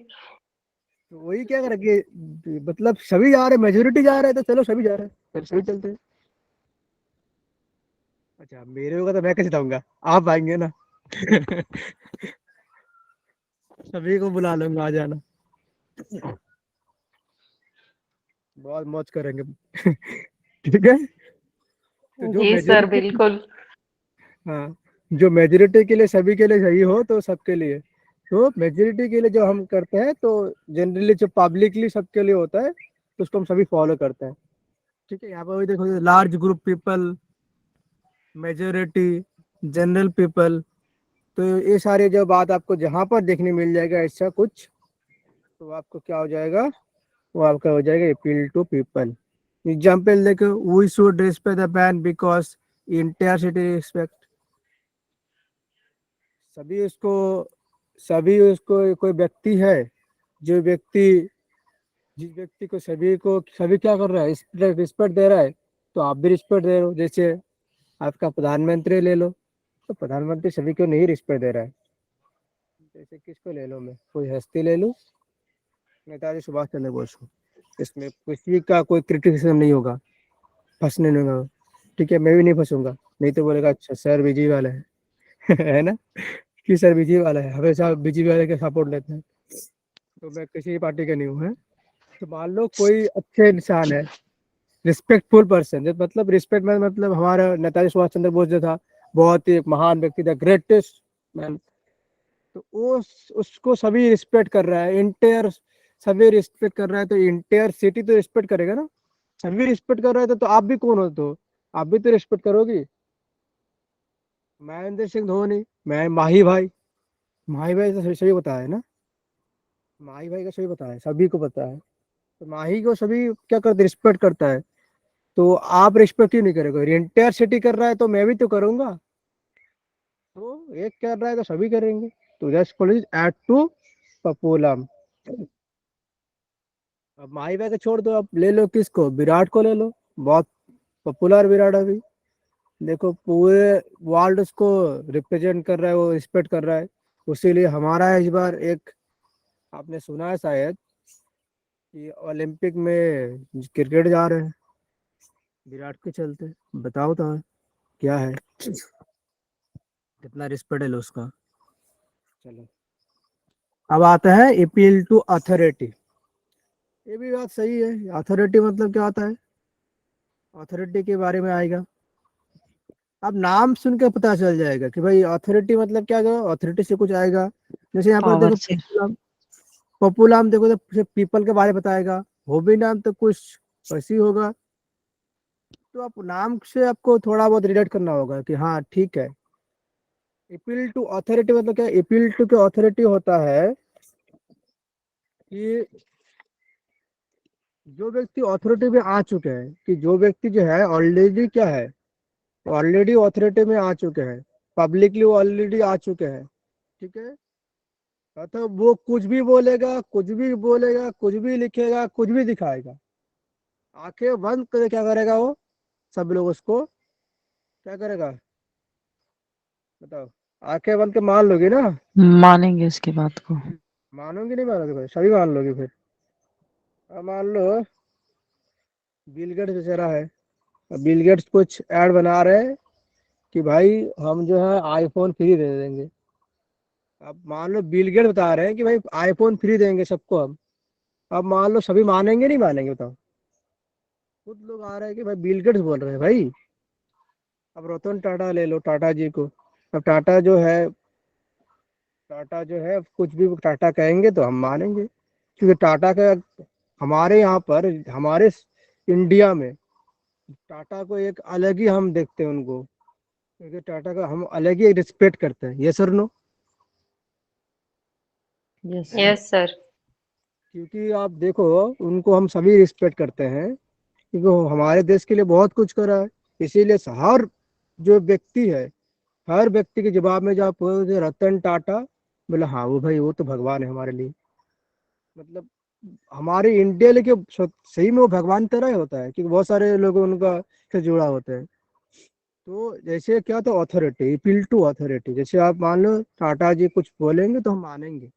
तो वही क्या करेंगे, मतलब सभी जा रहे हैं, मेजोरिटी जा रहे हैं, तो चलो सभी जा रहे हैं, फिर सभी चलते हैं। अच्छा मेरे होगा तो मैं कैसे जाऊंगा, आप आएंगे ना। सभी को बुला लूंगा, आ जाना, बहुत मौज करेंगे। ठीक है। तो जो जी सर मेजोरिटी, बिल्कुल। हाँ, जो मेजोरिटी के लिए, सभी के लिए सही हो तो सबके लिए, तो मेजोरिटी के लिए जो हम करते हैं, तो जनरली जो पब्लिकली सबके लिए होता है, तो उसको हम सभी फॉलो करते हैं। ठीक है, यहाँ पर भी देखो, large group people, majority, general people, तो ये सारे जो बात आपको जहाँ पर देखने मिल जाएगा ऐसा कुछ, तो आपको क्या हो जाएगा, वो आपका हो जाएगा अपील टू पीपल। एग्जाम्पल देखो, we should respect the man because entire city respect, सभी उसको, सभी उसको, कोई व्यक्ति है, जो व्यक्ति, जिस व्यक्ति को सभी क्या कर रहा है, रिस्पेक्ट दे रहा है, तो आप भी रिस्पेक्ट दे रहे हो। जैसे आपका प्रधानमंत्री ले लो, तो प्रधानमंत्री सभी को नहीं रिस्पेक्ट दे रहा है। जैसे किसको ले लो, मैं कोई हस्ती ले लूं, नेताजी सुभाष चंद्र बोस को, इसमें किसी का कोई क्रिटिसिज्म नहीं होगा, फंसने नहीं होगा। ठीक है, मैं भी नहीं फंसूंगा, नहीं तो बोलेगा अच्छा सर बीजेपी वाला है। है ना, कि सर बीजेपी वाला है, हमेशा बीजेपी वाले के सपोर्ट लेते हैं, तो मैं किसी पार्टी का नहीं हूँ। है, तो मान लो कोई अच्छे इंसान है, रिस्पेक्टफुल पर्सन, मतलब रिस्पेक्ट में, मतलब हमारा नेताजी सुभाष चंद्र बोस जो था, बहुत ही एक महान व्यक्ति था, ग्रेटेस्ट मैन, तो वो उसको सभी रिस्पेक्ट कर रहा है, इंटेयर सभी रिस्पेक्ट कर रहा है, तो इंटेयर सिटी तो रिस्पेक्ट करेगा ना, सभी रिस्पेक्ट कर रहा है, तो आप भी कौन हो, तो आप भी तो रिस्पेक्ट करोगी। महेंद्र सिंह धोनी, मैं माही भाई, माही भाई तो सभी पता है ना, माही भाई का सभी पता है, सभी को पता है, तो माही को सभी क्या करते, रिस्पेक्ट करता है, तो आप रिस्पेक्ट क्यों नहीं करोगे, इंटायर सिटी कर रहा है तो मैं भी तो करूंगा, तो एक कर रहा है तो सभी करेंगे, तो जस्ट कॉलेज एड टू पपूलम। अब माही भाई को छोड़ दो, अब ले लो किसको, विराट को ले लो, बहुत पॉपुलर विराट अभी, देखो पूरे वर्ल्ड उसको रिप्रेजेंट कर रहा है, वो रिस्पेक्ट कर रहा है, उसीलिए हमारा इस बार एक, आपने सुना है शायद कि ओलंपिक में क्रिकेट जा रहे हैं विराट के चलते, बताओ तो क्या है, कितना रिस्पेक्ट है लो उसका। चलो, अब आता है अपील टू अथॉरिटी, ये भी बात सही है, अथॉरिटी मतलब क्या होता है, अथॉरिटी के बारे में आएगा, अब नाम सुन के पता चल जाएगा कि भाई अथॉरिटी मतलब क्या, जो अथॉरिटी से कुछ आएगा। जैसे यहाँ पर पावर देखो, से। पपुलाम देखो तो सिर्फ पीपल के बारे में बताएगा, हॉबी नाम तो कुछ वैसी होगा, तो आप नाम से आपको थोड़ा बहुत रिलेट करना होगा कि हाँ ठीक है। अपील टू अथॉरिटी मतलब क्या, अपील टू के अथॉरिटी होता है कि जो व्यक्ति अथॉरिटी में आ चुके हैं, कि जो व्यक्ति जो है ऑलरेडी क्या है, ऑलरेडी अथॉरिटी में आ चुके हैं, पब्लिकली वो ऑलरेडी आ चुके हैं। ठीक है, मतलब वो कुछ भी बोलेगा, कुछ भी बोलेगा, कुछ भी लिखेगा, कुछ भी दिखाएगा, आंखें बंद करके क्या करेगा वो, सब लोग उसको क्या करेगा, बताओ, आंखें बंद के मान लोगे ना, मानेंगे इसकी बात को। मानोगे नहीं मानोगे, भाई सभी मान लोगे फिर। अब मान लो बिल गेट्स बेचारा है, अब बिल गेट्स कुछ ऐड बना रहे हैं कि भाई हम जो है आईफोन फ्री दे देंगे। अब मान लो बिल गेट्स बता रहे हैं कि भाई आईफोन फ्री देंगे सबको हम, अब मान लो सभी मानेंगे नहीं मानेंगे, बताओ, खुद लोग आ रहे हैं कि भाई बिल गेट्स बोल रहे हैं भाई। अब रतन टाटा ले लो, टाटा जी को, अब टाटा जो है, टाटा जो है कुछ भी टाटा कहेंगे तो हम मानेंगे, क्योंकि टाटा का हमारे यहाँ पर, हमारे इंडिया में टाटा को एक अलग ही हम देखते हैं उनको, क्योंकि टाटा का हम अलग ही रिस्पेक्ट करते हैं, ये sir no. Yes yes sir. क्योंकि आप देखो, उनको हम सभी रिस्पेक्ट करते हैं क्योंकि वो हमारे देश के लिए बहुत कुछ करा है। इसीलिए हर जो व्यक्ति है, हर व्यक्ति के जवाब में जो आप बोलोगे रतन टाटा, बोले हाँ वो भाई वो तो भगवान है हमारे लिए। मतलब हमारे इंडिया लेके सही में वो भगवान तरह ही होता है, क्योंकि बहुत सारे लोग उनका से जुड़ा होते हैं। तो जैसे क्या, तो अथॉरिटी, अपील टू अथॉरिटी, जैसे आप मान लो टाटा जी कुछ बोलेंगे तो हम मानेंगे।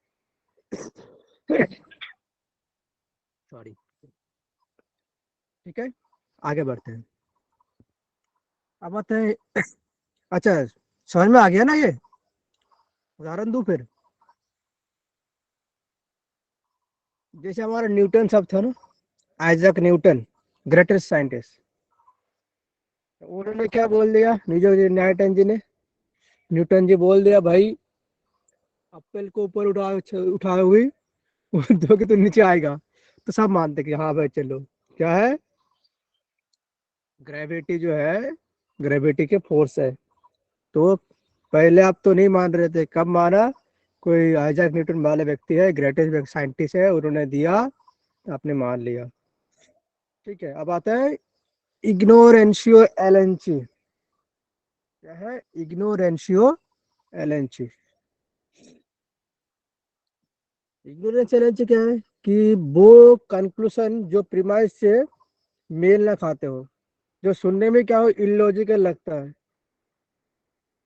सॉरी। ठीक है, आगे बढ़ते हैं। अब आते हैं। अच्छा, समझ में आ गया ना ये? उदाहरण दूं फिर? जैसे हमारा न्यूटन साहब था ना, आइजैक न्यूटन, ग्रेटेस्ट साइंटिस्ट। उन्होंने क्या बोल दिया, न्यूटन जी ने, न्यूटन जी बोल दिया भाई एप्पल को ऊपर उठाए हुए दोगे तो नीचे आएगा। तो सब मानते कि हाँ भाई चलो, क्या है, ग्रेविटी जो है, ग्रेविटी के फोर्स है। तो पहले आप तो नहीं मान रहे थे, कब माना, कोई आइजैक न्यूटन वाले व्यक्ति है, ग्रेटेस्ट साइंटिस्ट है, उन्होंने दिया, आपने मान लिया। ठीक है, अब आता है इग्नोरेंशियो एलेंची। क्या है इग्नोरेंशियो एलेंची? इग्नोरेंस एलेंची क्या है कि वो कंक्लूजन जो प्रीमाइस से मेल ना खाते हो, जो सुनने में क्या हो इलॉजिकल लगता है।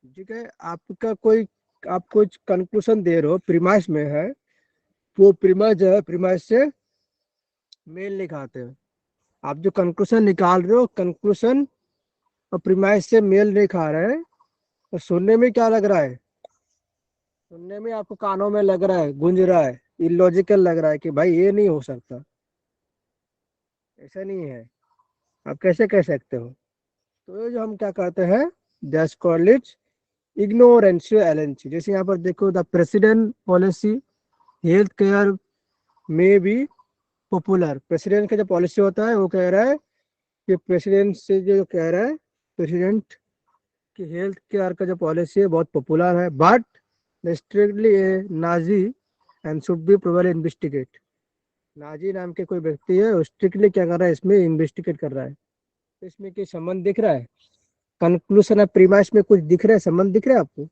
ठीक है, आपका कोई, आप कुछ कंक्लूजन दे रहे हो प्रीमाइस में है, वो प्रीमाइस जो है प्रीमाइस से मेल नहीं खाते हो। आप जो कंक्लूजन निकाल रहे हो, कंक्लूजन और प्रीमाइस से मेल नहीं खा रहे हैं, और सुनने में क्या लग रहा है, सुनने में आपको कानों में लग रहा है, गूंज रहा है, इलॉजिकल लग रहा है कि भाई ये नहीं हो सकता, ऐसा नहीं है, आप कैसे कह सकते हो। तो ये जो हम क्या कहते हैं, दैट्स कॉल्ड इट इग्नोरेंशियो एलेंसी। जैसे यहाँ पर देखो, the president policy health care में भी पॉपुलर। प्रेसिडेंट का जो पॉलिसी होता है वो कह रहा है कि प्रेसिडेंट से जो कह रहा है, प्रेसिडेंट की हेल्थ केयर का जो पॉलिसी है बहुत पॉपुलर है, but strictly Nazi and should be probably investigate. Nazi नाम के कोई व्यक्ति है, वो स्ट्रिक्टली क्या कर रहा है, इसमें इन्वेस्टिगेट कर रहा है। तो इसमें कोई संबंध दिख रहा है, कंक्लूजन है प्रीमाइस में कुछ दिख रहा है, संबंध दिख रहा है आपको?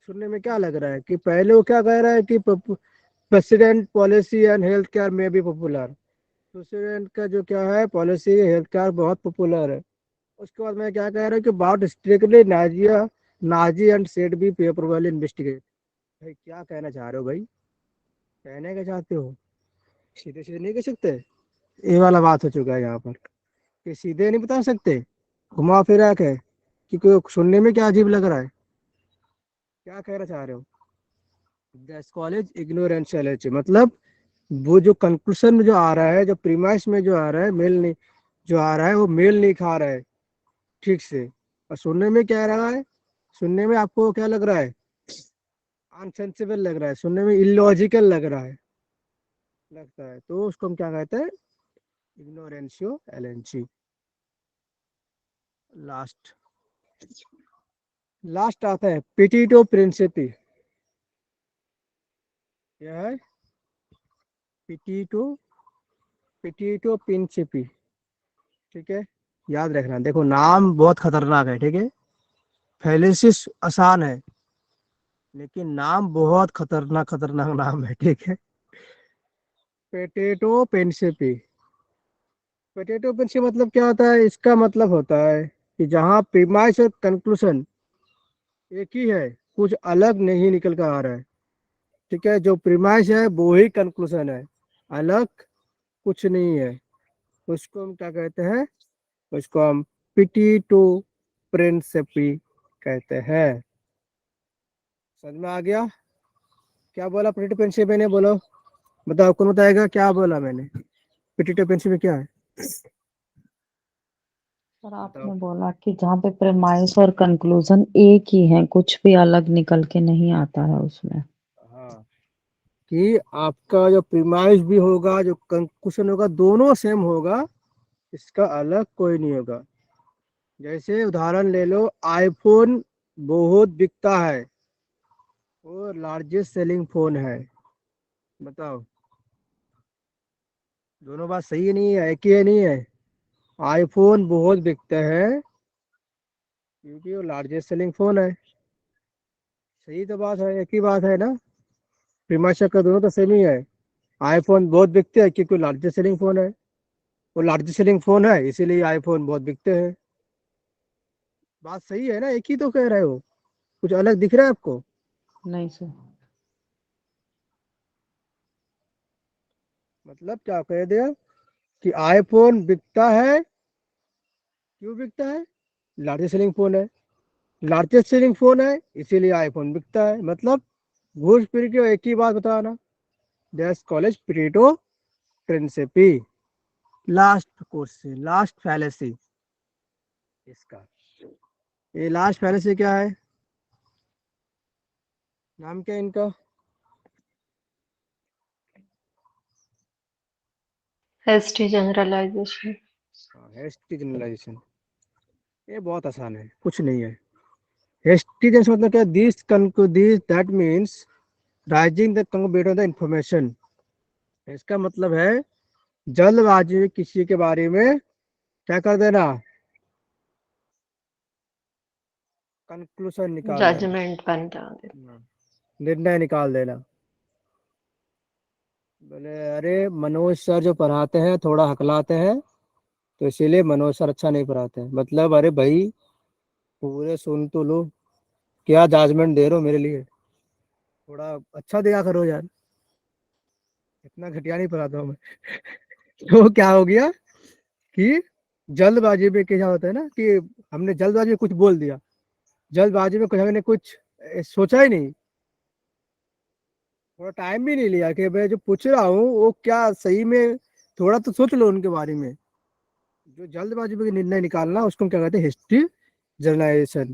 सुनने में क्या लग रहा है कि पहले वो क्या कह रहा है कि president policy and health care में भी पॉपुलर। प्रेसिडेंट का जो क्या है पॉलिसी, हेल्थ केयर बहुत पॉपुलर है। उसके बाद मैं क्या कह रहा हूँ कि बाउट स्ट्रिक्टली नाजिया, Nazi and said be paper well investigate. भाई क्या कहना चाह रहे हो भाई, कहने क्या चाहते हो? सीधे सीधे नहीं कह सकते, ये वाला बात हो चुका है यहाँ पर कि सीधे नहीं बता सकते, घुमा फिरा के, कि कोई सुनने में क्या अजीब लग रहा है, क्या कहना चाह रहे हो? दैट्स कॉलेज इग्नोरेंस, मतलब वो जो कंक्लूजन में जो आ रहा है, जो प्रीमाइस में जो आ रहा है, मेल नहीं, जो आ रहा है वो मेल नहीं खा रहा है ठीक से। और सुनने में क्या रहा है, सुनने में आपको क्या लग रहा है, अनसेंसिबल लग रहा है, सुनने में इलॉजिकल लग रहा है, लगता है, तो उसको हम क्या कहते हैं, इग्नोरेंशियो एलेंसी। लास्ट, लास्ट आता है पिटीटो प्रिंसिपी। क्या है पिटीटो, पिटीटो प्रिंसिपी? ठीक है, याद रखना, देखो नाम बहुत खतरनाक है, ठीक है, फेलिसिस आसान है, लेकिन नाम बहुत खतरनाक खतरनाक नाम है, ठीक है। Potato Principe. पोटैटो प्रिंसिपी मतलब क्या होता है, इसका मतलब होता है कि जहाँ प्रीमाइस और कंक्लूजन एक ही है, कुछ अलग नहीं निकल कर आ रहा है। ठीक है, जो प्रीमाइस है वो ही कंक्लूजन है, अलग कुछ नहीं है। उसको हम क्या कहते हैं, उसको हम पिटीटो प्रिंसिपी कहते हैं। समझ में आ गया? क्या बोला पोटैटो प्रिंसिपी मैंने, बोलो, बताओ कौन बताएगा क्या बोला मैंने, पोटैटो प्रिंसिपी क्या है? सर बताओ। आपने बोला कि जहाँ पे प्रेमाइस और कंक्लूजन एक ही है, कुछ भी अलग निकल के नहीं आता है उसमें। हाँ, कि आपका जो प्रीमाइस भी होगा, जो कंक्लूजन होगा, दोनों सेम होगा, इसका अलग कोई नहीं होगा। जैसे उदाहरण ले लो, आईफोन बहुत बिकता है, वो लार्जेस्ट सेलिंग फोन है। बताओ, दोनों बात सही है नहीं है, एक ही है नहीं है? आईफोन बहुत बिकता है क्योंकि वो लार्जेस्ट सेलिंग फोन है। सही तो बात है, एक ही बात है ना? प्रीमाइस का दोनों तो सेम ही है। आईफोन बहुत बिकते हैं क्योंकि लार्जेस्ट सेलिंग फोन है, वो लार्जेस्ट सेलिंग फोन है इसीलिए आईफोन बहुत बिकते हैं। बात सही है ना, एक ही तो कह रहे हो, कुछ अलग दिख रहा है आपको? नहीं सर। मतलब क्या कह दिया कि आईफोन बिकता है, क्यों बिकता है? लार्जेस्ट सेलिंग फोन है, लार्जेस्ट सेलिंग फोन है इसीलिए आईफोन बिकता है। मतलब घूस फिर के एक ही बात बताना, that's called petitio principii. Last question, last fallacy इसका, ये लास्ट फैलेसी क्या है? नाम क्या है इनका? Hasty generalization. Hasty generalization. ये बहुत आसान है, कुछ नहीं है। हेस्टी जनरलाइजेशन मतलब क्या? This that means rising the conclusion the information. इसका मतलब है जल्दबाजी में किसी के बारे में क्या कर देना, कंक्लूजन निकाल देना, जजमेंट बन जाते। निर्णय निकाल देना। बोले अरे मनोज सर जो पढ़ाते हैं थोड़ा हकलाते हैं, तो इसीलिए मनोज सर अच्छा नहीं पढ़ाते हैं। मतलब अरे भाई पूरे सुन तो लो, क्या जजमेंट दे रहे हो मेरे लिए, थोड़ा अच्छा दिया करो यार, इतना घटिया नहीं पढ़ाता हूँ मैं। तो क्या हो गया कि जल्दबाजी में क्या होता है ना कि हमने जल्दबाजी में कुछ बोल दिया, जल्दबाजी में कुछ हमने कुछ सोचा ही नहीं, थोड़ा टाइम भी नहीं लिया कि मैं जो पूछ रहा हूँ वो क्या सही में, थोड़ा तो सोच लो उनके बारे में। जो जल्दबाजी में निर्णय निकालना उसको हम क्या कहते हैं, हिस्ट्री जर्नलाइजेशन।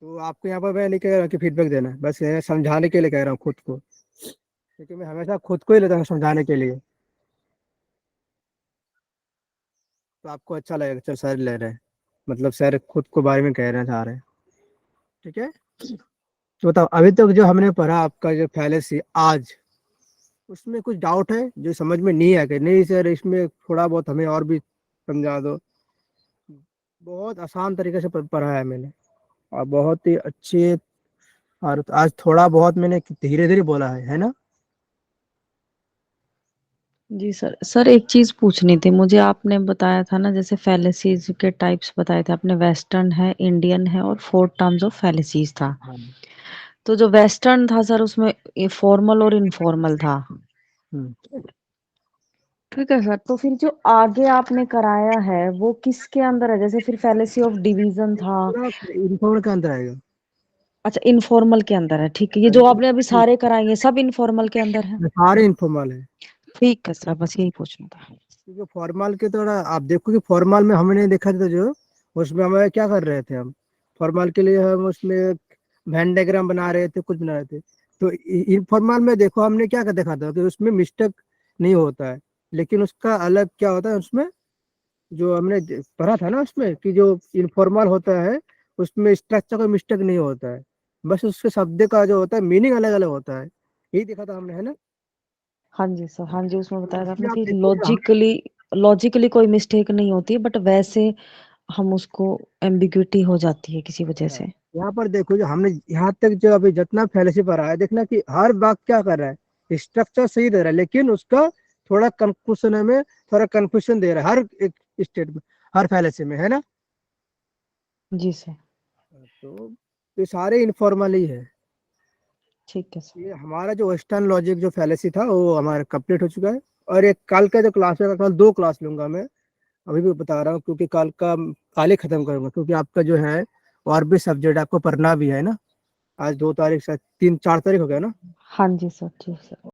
तो आपको यहाँ पर मैं नहीं कह रहा हूँ कि फीडबैक देना है, बस ये समझाने के लिए कह रहा हूँ खुद को, क्योंकि मैं हमेशा खुद को ही लेता हूँ समझाने के लिए। तो आपको अच्छा लगेगा, चल सर ले रहे हैं, मतलब सर खुद को बारे में कहना चाह रहे हैं। ठीक है, तो बताओ अभी तक जो हमने पढ़ा आपका जो फैलेसी आज, उसमें कुछ डाउट है जो समझ में नहीं आया? कि नहीं सर इसमें थोड़ा बहुत हमें और भी समझा दो। बहुत आसान तरीके से पढ़ा है मैंने, और बहुत ही अच्छे, और आज थोड़ा बहुत मैंने धीरे धीरे बोला है ना? जी सर। सर एक चीज पूछनी थी मुझे, आपने बताया था ना जैसे फैलेसीज के टाइप्स बताए थे आपने, वेस्टर्न है, इंडियन है और 4 टर्म्स ऑफ फैलेसीज था। हाँ। तो जो वेस्टर्न था सर उसमें फॉर्मल और इनफॉर्मल था। हम्म। ठीक है सर, तो फिर जो आगे आपने कराया है वो किसके अंदर है? जैसे फिर फैलेसी ऑफ डिवीजन था। पूरा इन्फॉर्मल का अंदर आएगा। अच्छा इनफॉर्मल के अंदर है, ठीक है। ये जो आपने अभी सारे कराए सब इनफॉर्मल के अंदर है। सारे इन्फॉर्मल है, ठीक है सर, बस यही पूछना था। क्योंकि फॉर्मल के थोड़ा आप देखो कि फॉर्मल में हमने देखा था जो, उसमें हमें क्या कर रहे थे हम, फॉर्मल के लिए हम उसमें वेन डायग्राम बना रहे थे, कुछ बना रहे थे। तो इनफॉर्मल में देखो हमने क्या कर देखा था कि उसमें मिस्टेक नहीं होता है, लेकिन उसका अलग क्या होता है उसमें, जो हमने पढ़ा था ना उसमें कि जो इनफॉर्मल होता है उसमें स्ट्रक्चर का मिस्टेक नहीं होता है, बस उसके शब्द का जो होता है मीनिंग अलग अलग होता है। यही देखा था हमने, है ना? हाँ जी सर, हाँ जी, उसमें तो बताया था इसमें आपने आप कि देखोगे हम, लॉजिकली लॉजिकली कोई मिस्टेक नहीं होती, बट वैसे हम उसको एम्बिग्युइटी हो जाती है किसी वजह अच्छा, से। यहाँ पर देखो जो हमने यहाँ तक जो अभी जितना फैलेसी पढ़ा है, देखना कि हर बात क्या कर रहा है, स्ट्रक्चर सही दे रहा है लेकिन उसका थोड़ा कंक्लूजन में थोड़ा कंफ्यूजन दे रहा है हर एक स्टेट में, हर फैलेसी में, है ना? जी सर। तो ये सारे इनफॉर्मल ही है। ठीक है सर। ये हमारा जो वेस्टर्न लॉजिक जो फैलेसी था वो हमारा कंप्लीट हो चुका है। और एक कल का जो क्लास है, कल 2 क्लास लूंगा मैं, अभी भी बता रहा हूँ, क्योंकि कल ही खत्म करूंगा, क्योंकि आपका जो है और भी सब्जेक्ट आपको पढ़ना भी है ना। आज 2 तारीख से 3 4 तारीख हो गया ना। हाँ जी सर, ठीक सर।